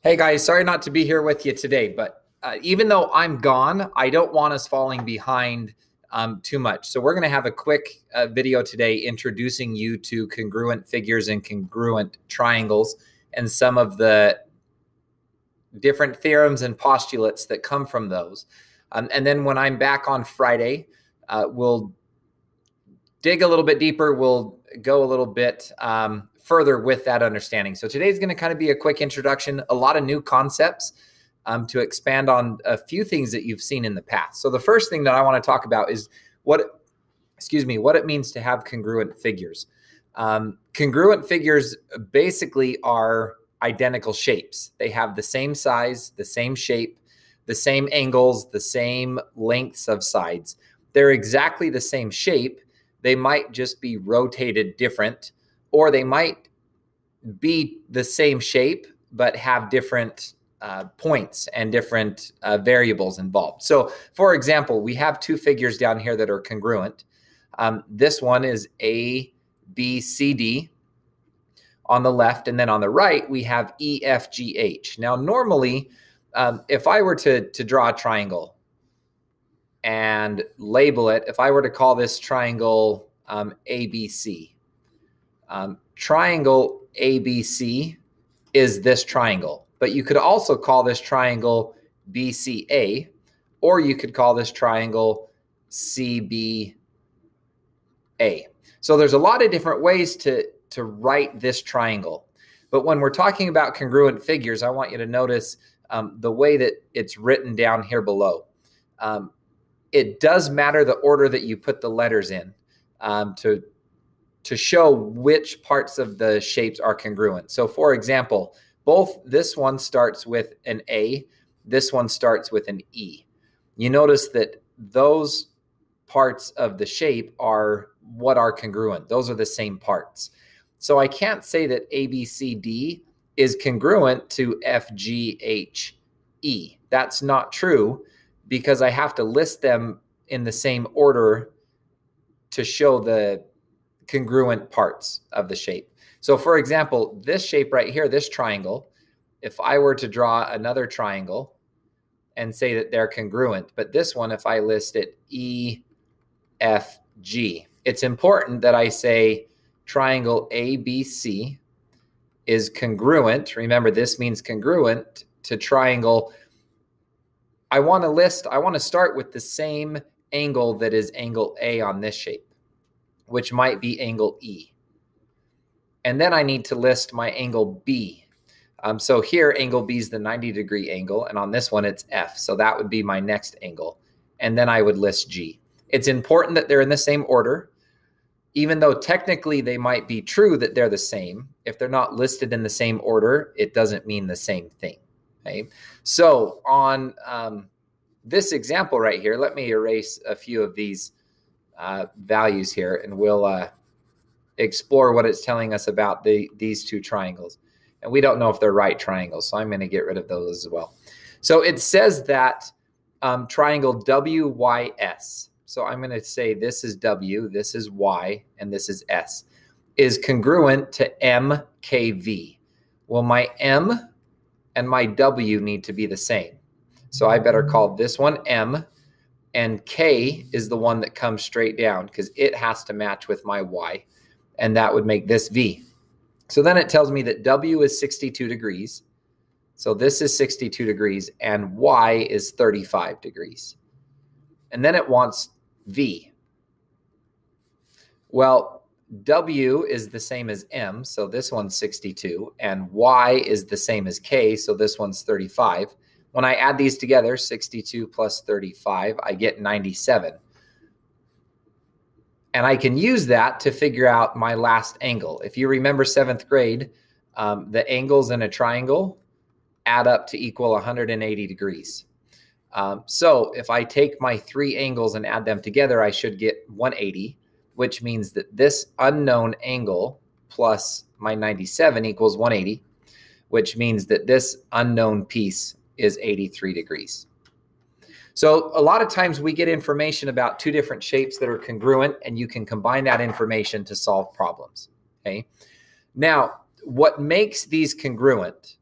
Hey guys, sorry not to be here with you today, but even though I'm gone, I don't want us falling behind too much. So we're going to have a quick video today introducing you to congruent figures and congruent triangles and some of the different theorems and postulates that come from those. And then when I'm back on Friday, we'll dig a little bit deeper. We'll go a little bit further with that understanding. So today's going to kind of be a quick introduction, a lot of new concepts to expand on a few things that you've seen in the past. So the first thing that I want to talk about is what it means to have congruent figures. Congruent figures basically are identical shapes. They have the same size, the same shape, the same angles, the same lengths of sides. They're exactly the same shape. They might just be rotated different, or they might be the same shape, but have different points and different variables involved. So for example, we have two figures down here that are congruent. This one is A, B, C, D on the left, and then on the right, we have E, F, G, H. Now, normally, if I were to draw a triangle and label it, if I were to call this triangle ABC, triangle ABC is this triangle, but you could also call this triangle BCA, or you could call this triangle CBA. So there's a lot of different ways to write this triangle. But when we're talking about congruent figures, I want you to notice the way that it's written down here below. It does matter the order that you put the letters in to show which parts of the shapes are congruent. So for example, this one starts with an A, this one starts with an E. You notice that those parts of the shape are what are congruent. Those are the same parts. So I can't say that ABCD is congruent to FGHE. That's not true, because I have to list them in the same order to show the congruent parts of the shape. So for example, this shape right here, this triangle, if I were to draw another triangle and say that they're congruent, but this one, if I list it EFG, it's important that I say triangle ABC is congruent. Remember, this means congruent to triangle. I want to start with the same angle that is angle A on this shape, which might be angle E. And then I need to list my angle B. So here, angle B is the 90-degree angle, and on this one, it's F. So that would be my next angle. And then I would list G. It's important that they're in the same order, even though technically they might be true that they're the same. If they're not listed in the same order, it doesn't mean the same thing. Okay? So on this example right here, let me erase a few of these values here, and we'll explore what it's telling us about these two triangles. And we don't know if they're right triangles, so I'm going to get rid of those as well. So it says that triangle WYS, so I'm going to say this is W, this is Y, and this is S, is congruent to MKV. Well, my M and my W need to be the same. So I better call this one M, and K is the one that comes straight down because it has to match with my Y, and that would make this V. So then it tells me that W is 62 degrees. So this is 62 degrees, and Y is 35 degrees. And then it wants V. Well, W is the same as M, so this one's 62, and Y is the same as K, so this one's 35. When I add these together, 62 plus 35, I get 97. And I can use that to figure out my last angle. If you remember 7th grade, the angles in a triangle add up to equal 180 degrees. So if I take my three angles and add them together, I should get 180, which means that this unknown angle plus my 97 equals 180, which means that this unknown piece is 83 degrees. So a lot of times we get information about two different shapes that are congruent, and you can combine that information to solve problems. Okay. Now, what makes these congruent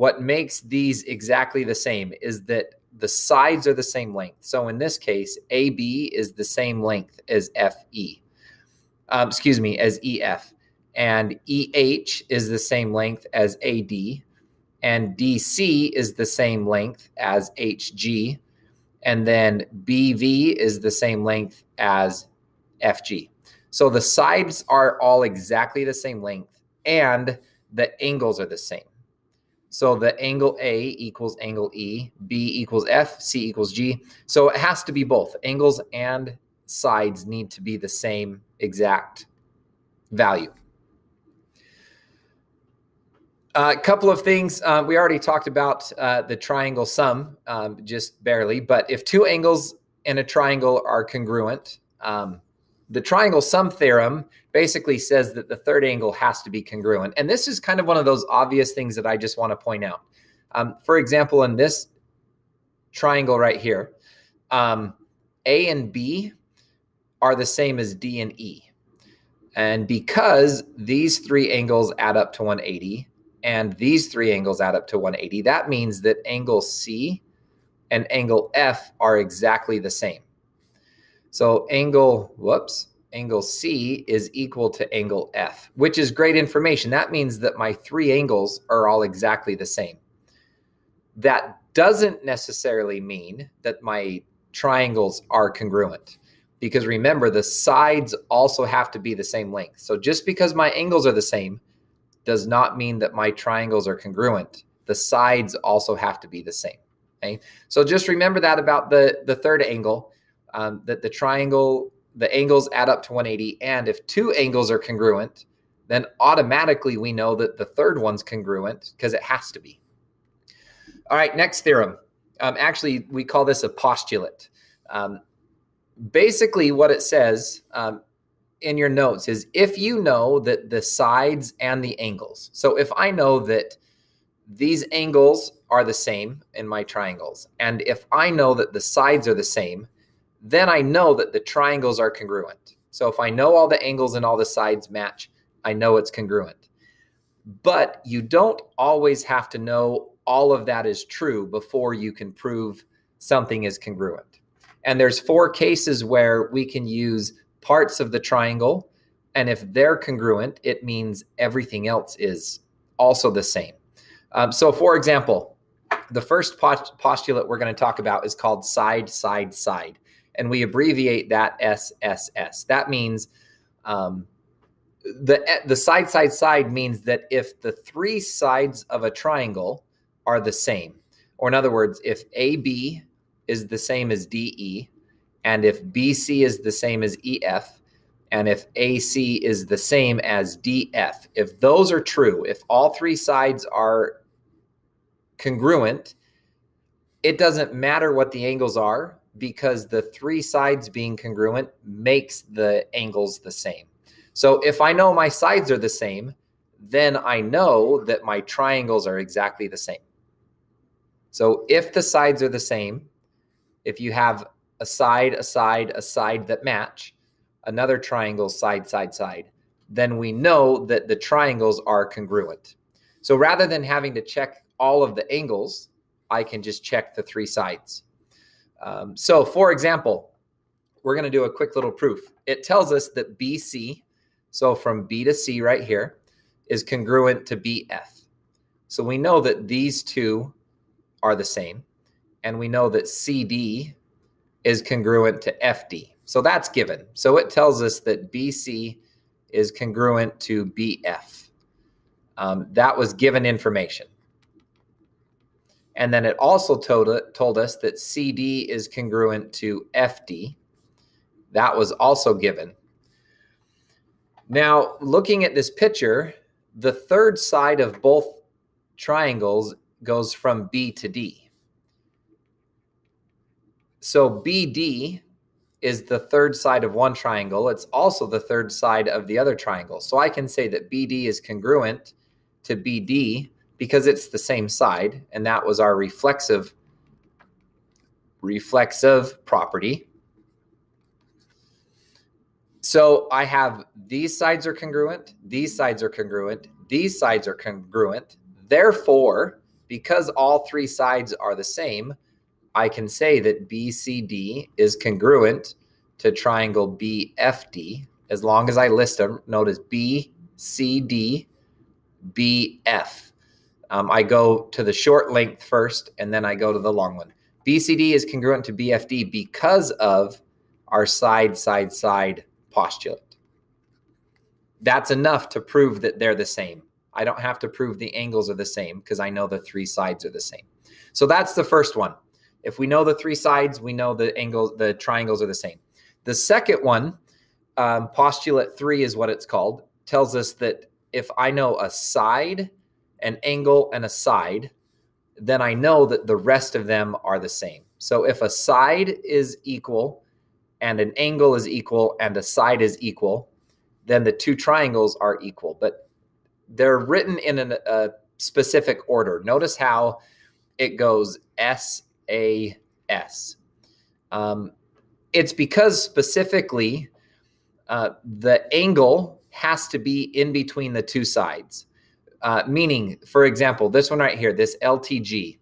what makes these exactly the same is that the sides are the same length. So in this case, AB is the same length as FE, as EF. And EH is the same length as AD. And DC is the same length as HG. And then BV is the same length as FG. So the sides are all exactly the same length, and the angles are the same. So the angle A equals angle E, B equals F, C equals G. So it has to be both. Angles and sides need to be the same exact value. A couple of things. We already talked about the triangle sum, just barely. But if two angles in a triangle are congruent, the triangle sum theorem basically says that the third angle has to be congruent. And this is kind of one of those obvious things that I just want to point out. For example, in this triangle right here, A and B are the same as D and E. And because these three angles add up to 180 and these three angles add up to 180, that means that angle C and angle F are exactly the same. So angle C is equal to angle F, which is great information. That means that my three angles are all exactly the same. That doesn't necessarily mean that my triangles are congruent, because remember, the sides also have to be the same length. So just because my angles are the same does not mean that my triangles are congruent. The sides also have to be the same. Okay? So just remember that about the third angle. That the angles add up to 180. And if two angles are congruent, then automatically we know that the third one's congruent because it has to be. All right, next theorem. Actually, we call this a postulate. Basically, what it says in your notes is if you know that the sides and the angles. So if I know that these angles are the same in my triangles, and if I know that the sides are the same, then I know that the triangles are congruent. So if I know all the angles and all the sides match, I know it's congruent. But you don't always have to know all of that is true before you can prove something is congruent. And there's 4 cases where we can use parts of the triangle, and if they're congruent, it means everything else is also the same. So for example, the first postulate we're going to talk about is called side, side, side. And we abbreviate that SSS. That means the side, side, side means that if the 3 sides of a triangle are the same, or in other words, if AB is the same as DE, and if BC is the same as EF, and if AC is the same as DF, if those are true, if all 3 sides are congruent, it doesn't matter what the angles are, because the 3 sides being congruent makes the angles the same. So if I know my sides are the same, then I know that my triangles are exactly the same. So if the sides are the same, if you have a side, a side, a side that match, another triangle side, side, side, then we know that the triangles are congruent. So rather than having to check all of the angles, I can just check the 3 sides. So for example, we're going to do a quick little proof. It tells us that BC, so from B to C right here, is congruent to BF. So we know that these 2 are the same. And we know that CD is congruent to FD. So that's given. So it tells us that BC is congruent to BF. That was given information. And then it also told us that CD is congruent to FD. That was also given. Now, looking at this picture, the third side of both triangles goes from B to D. So BD is the third side of one triangle. It's also the third side of the other triangle. So I can say that BD is congruent to BD because it's the same side, and that was our reflexive property. So I have these sides are congruent, these sides are congruent, these sides are congruent. Therefore, because all three sides are the same, I can say that BCD is congruent to triangle BFD as long as I list them. Notice BCD, BF. I go to the short length first, and then I go to the long one. BCD is congruent to BFD because of our side postulate. That's enough to prove that they're the same. I don't have to prove the angles are the same because I know the three sides are the same. So that's the first one. If we know the three sides, we know the angles, the triangles are the same. The second one, postulate 3 is what it's called, tells us that if I know a side, an angle, and a side, then I know that the rest of them are the same. So if a side is equal and an angle is equal and a side is equal, then the two triangles are equal. But they're written in a specific order. Notice how it goes SAS. It's because specifically the angle has to be in between the two sides. Meaning, for example, this one right here, this LTG,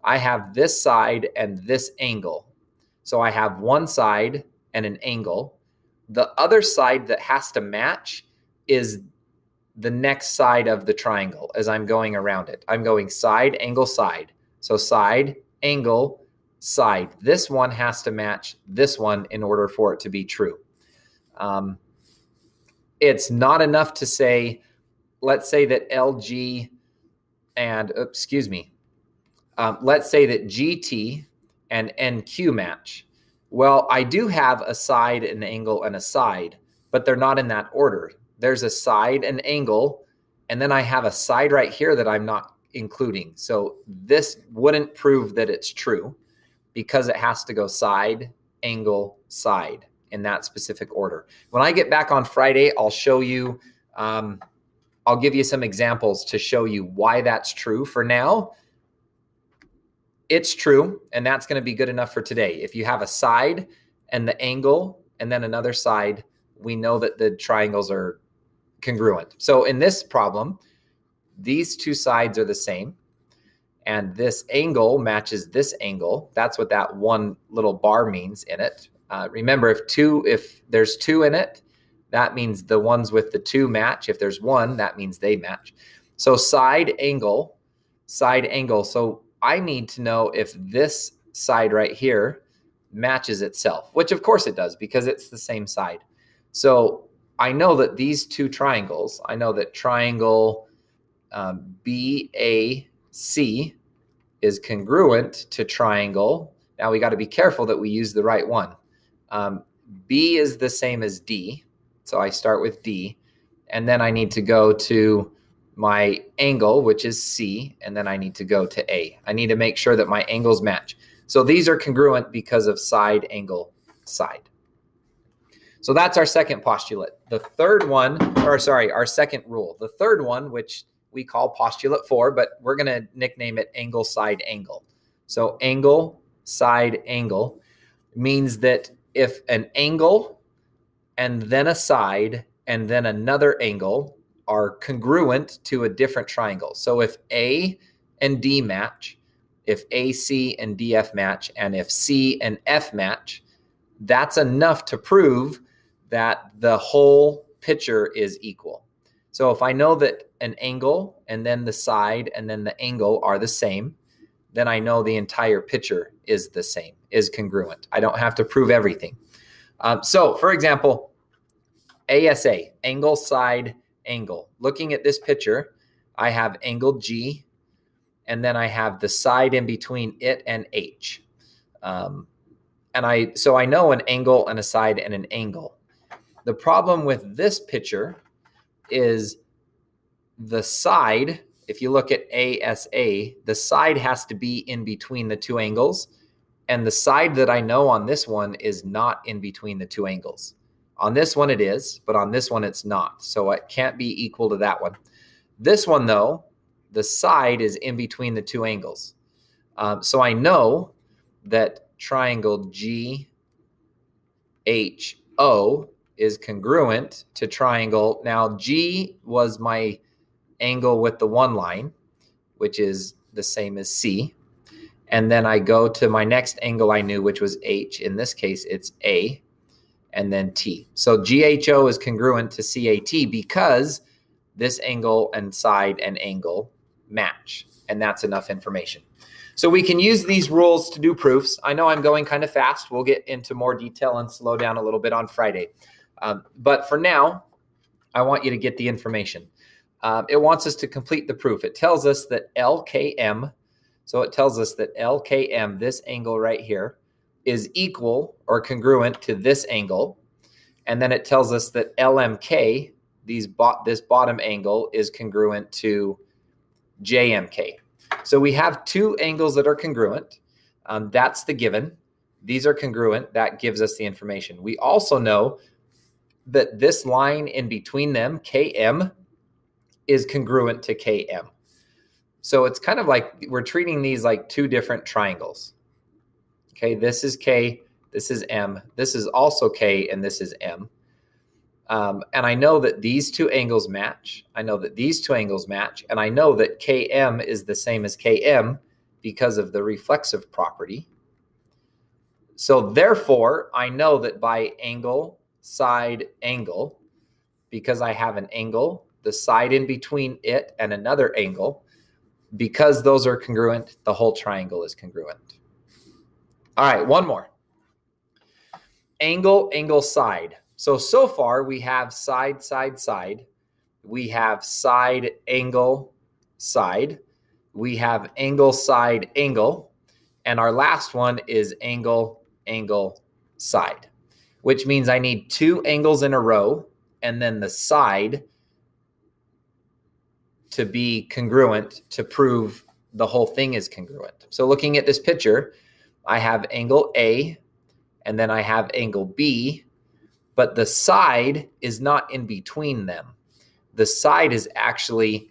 I have this side and this angle. So I have one side and an angle. The other side that has to match is the next side of the triangle as I'm going around it. I'm going side, angle, side. So side, angle, side. This one has to match this one in order for it to be true. It's not enough to say, let's say that LG and, let's say that GT and NQ match. Well, I do have a side, an angle, and a side, but they're not in that order. There's a side, an angle, and then I have a side right here that I'm not including. So this wouldn't prove that it's true because it has to go side, angle, side in that specific order. When I get back on Friday, I'll show you, I'll give you some examples to show you why that's true. For now, it's true, and that's going to be good enough for today. If you have a side and the angle and then another side, we know that the triangles are congruent. So in this problem, these two sides are the same, and this angle matches this angle. That's what that one little bar means in it. Remember, if there's two in it, that means the ones with the two match. If there's one, that means they match. So side, angle, side, angle. So I need to know if this side right here matches itself, which of course it does because it's the same side. So I know that these two triangles, I know that triangle BAC is congruent to triangle. Now we got to be careful that we use the right one. B is the same as D. So I start with D, and then I need to go to my angle, which is C, and then I need to go to A. I need to make sure that my angles match. So these are congruent because of side, angle, side. So that's our second postulate. The third one, or sorry, our second rule. The third one, which we call postulate 4, but we're going to nickname it angle, side, angle. So angle, side, angle means that if an angle and then a side and then another angle are congruent to a different triangle. So if A and D match, if AC and DF match, and if C and F match, that's enough to prove that the whole picture is equal. So if I know that an angle and then the side and then the angle are the same, then I know the entire picture is the same, is congruent. I don't have to prove everything. So for example, ASA, angle, side, angle. Looking at this picture, I have angle G, and then I have the side in between it and H. So I know an angle and a side and an angle. The problem with this picture is the side, if you look at ASA, the side has to be in between the two angles, and the side that I know on this one is not in between the two angles. On this one it is, but on this one it's not. So it can't be equal to that one. This one though, the side is in between the two angles. So I know that triangle GHO is congruent to triangle. Now G was my angle with the one line, which is the same as C. And then I go to my next angle I knew, which was H. In this case, it's A, and then T. So GHO is congruent to CAT because this angle and side and angle match. And that's enough information. So we can use these rules to do proofs. I know I'm going kind of fast. We'll get into more detail and slow down a little bit on Friday. But for now, I want you to get the information. It wants us to complete the proof. It tells us that LKM, so it tells us that LKM, this angle right here, is equal or congruent to this angle. And then it tells us that LMK, this bottom angle, is congruent to JMK. So we have two angles that are congruent. That's the given. These are congruent. That gives us the information. We also know that this line in between them, KM, is congruent to KM. So it's kind of like we're treating these like two different triangles. Okay, this is K, this is M, this is also K, and this is M. And I know that these two angles match. I know that these two angles match. And I know that KM is the same as KM because of the reflexive property. So therefore, I know that by angle, side, angle, because I have an angle, the side in between it and another angle, because those are congruent, the whole triangle is congruent. All right, one more. Angle, angle, side. So far we have side, side, side. We have side, angle, side. We have angle, side, angle. And our last one is angle, angle, side, which means I need two angles in a row and then the side to be congruent to prove the whole thing is congruent. So looking at this picture, I have angle A and then I have angle B, but the side is not in between them. The side is actually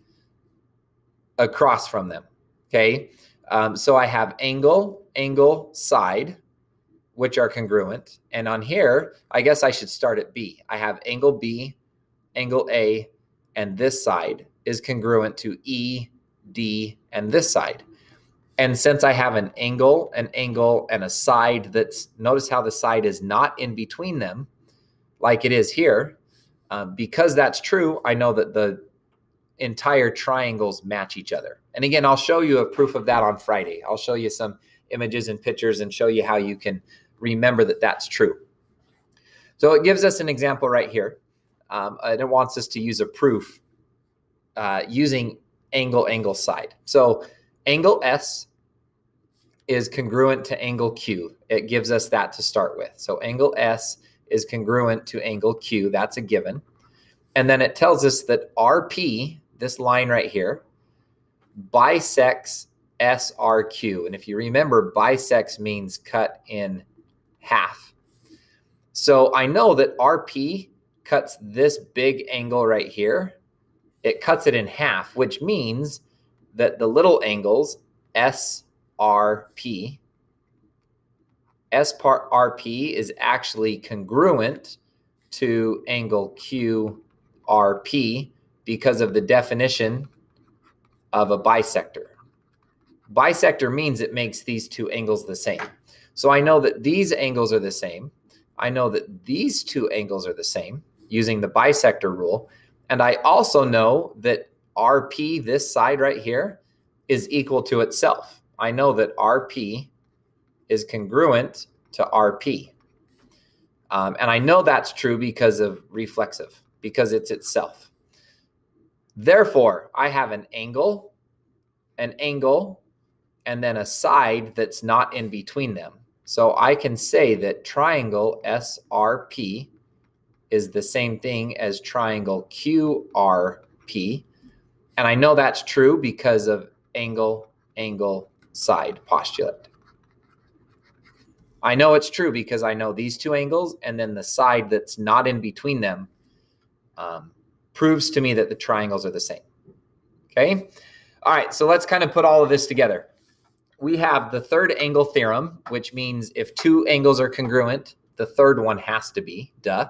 across from them, okay? So I have angle, angle, side, which are congruent. And on here, I guess I should start at B. I have angle B, angle A, and this side is congruent to E, D, and this side. And since I have an angle, and a side that's, notice how the side is not in between them, like it is here, because that's true, I know that the entire triangles match each other. And again, I'll show you a proof of that on Friday. I'll show you some images and pictures and show you how you can remember that that's true. So it gives us an example right here. And it wants us to use a proof using angle, angle, side. So angle S is congruent to angle Q. It gives us that to start with. So angle S is congruent to angle Q. That's a given. And then it tells us that RP, this line right here, bisects SRQ. And if you remember, bisects means cut in half. So I know that RP cuts this big angle right here. It cuts it in half, which means that the little angles, SRP, SRP is actually congruent to angle QRP because of the definition of a bisector. Bisector means it makes these two angles the same. So I know that these angles are the same. I know that these two angles are the same using the bisector rule. And I also know that RP, this side right here, is equal to itself. I know that RP is congruent to RP. And I know that's true because of reflexive, because it's itself. Therefore, I have an angle, and then a side that's not in between them. So I can say that triangle SRP is the same thing as triangle QRP. And I know that's true because of angle, angle, side postulate. I know it's true because I know these two angles and then the side that's not in between them proves to me that the triangles are the same. Okay? All right, so let's kind of put all of this together. We have the third angle theorem, which means if two angles are congruent, the third one has to be, duh.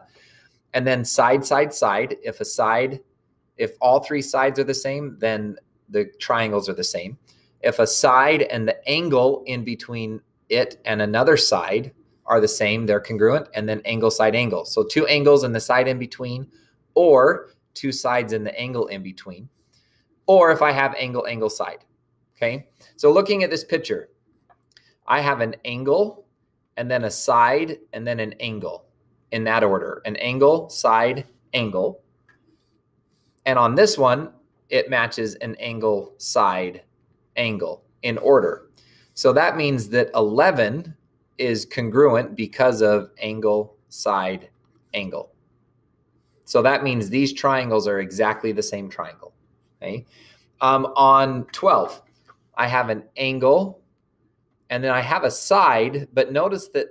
And then side, side, side. If all three sides are the same, then the triangles are the same. If a side and the angle in between it and another side are the same, they're congruent, and then angle, side, angle. So two angles and the side in between, or two sides and the angle in between, or if I have angle, angle, side. Okay, so looking at this picture, I have an angle and then a side and then an angle in that order. An angle, side, angle. And on this one, it matches an angle, side, angle in order. So that means that 11 is congruent because of angle, side, angle. So that means these triangles are exactly the same triangle. Okay. On 12, I have an angle and then I have a side, but notice that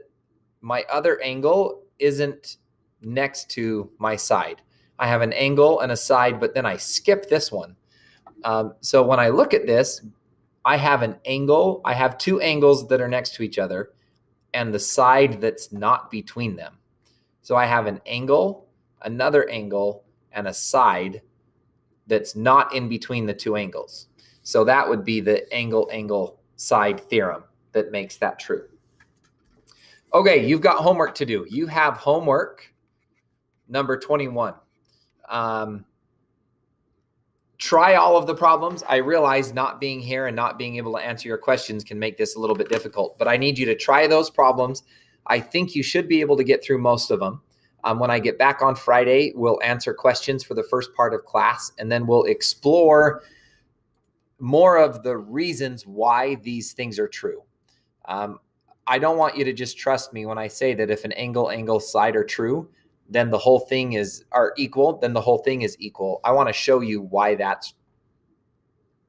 my other angle isn't next to my side. I have an angle and a side, but then I skip this one. So when I look at this, I have an angle. I have two angles that are next to each other and the side that's not between them. So I have an angle, another angle, and a side that's not in between the two angles. So that would be the angle, angle, side theorem that makes that true. Okay, you've got homework to do. You have homework number 21. Try all of the problems. I realize not being here and not being able to answer your questions can make this a little bit difficult, but I need you to try those problems. I think you should be able to get through most of them. When I get back on Friday, we'll answer questions for the first part of class, and then we'll explore more of the reasons why these things are true. I don't want you to just trust me when I say that if an angle, angle, side are true, then the whole thing are equal, then the whole thing is equal. I want to show you why that's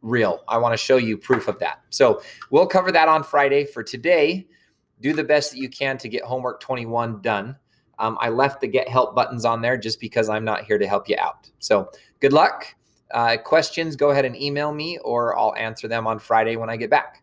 real. I want to show you proof of that. So we'll cover that on Friday. For today, do the best that you can to get homework 21 done. I left the get help buttons on there just because I'm not here to help you out. So good luck. Questions, go ahead and email me or I'll answer them on Friday when I get back.